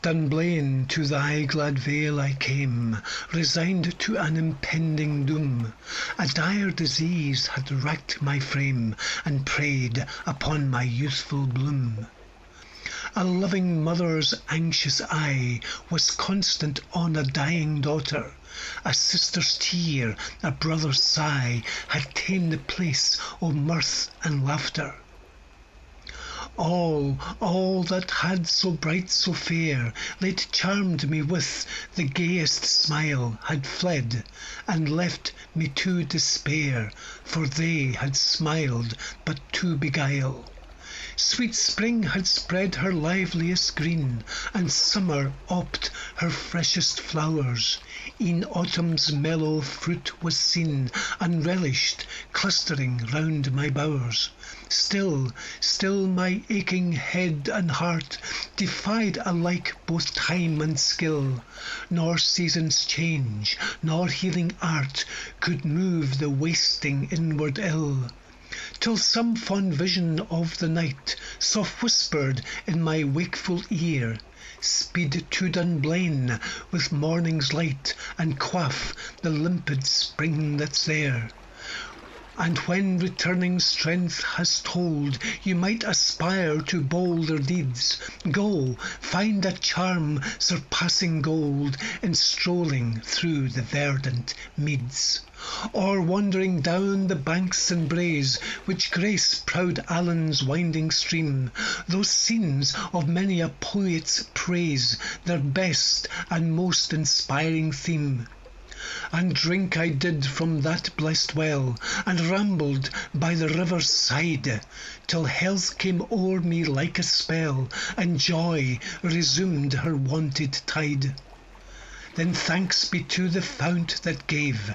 Dunblane, to thy glad vale I came, resigned to an impending doom. A dire disease had racked my frame, and preyed upon my youthful bloom. A loving mother's anxious eye was constant on a dying daughter. A sister's tear, a brother's sigh, had ta'en the place of mirth and laughter. All that had so bright, so fair, late charmed me with the gayest smile, had fled, and left me to despair, for they had smiled but to beguile. Sweet spring had spread her liveliest green, and summer opt her freshest flowers. E'en autumn's mellow fruit was seen, unrelished, clustering round my bowers. Still my aching head and heart defied alike both time and skill, nor season's change, nor healing art could move the wasting inward ill. Till some fond vision of the night soft whispered in my wakeful ear, "Speed to Dunblane with morning's light, and quaff the limpid spring that's there. And when returning strength has told you might aspire to bolder deeds, go, find a charm surpassing gold in strolling through the verdant meads, or wandering down the banks and braes which grace proud Allan's winding stream, those scenes of many a poet's praise, their best and most inspiring theme. And drink I did from that blest well, and rambled by the river's side, till health came o'er me like a spell, and joy resumed her wonted tide. Then thanks be to the fount that gave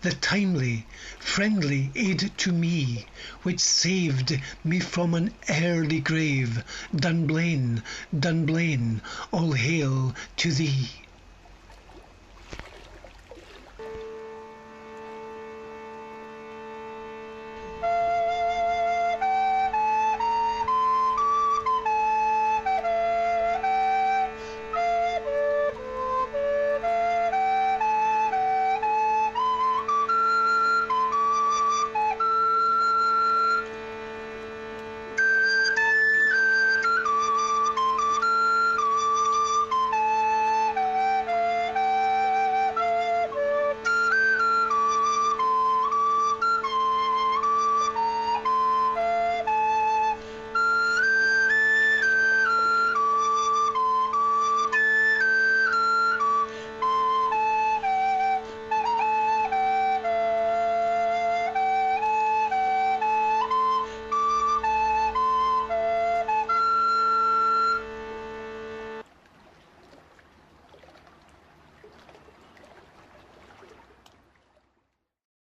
the timely, friendly aid to me, which saved me from an early grave. Dunblane, Dunblane, all hail to thee!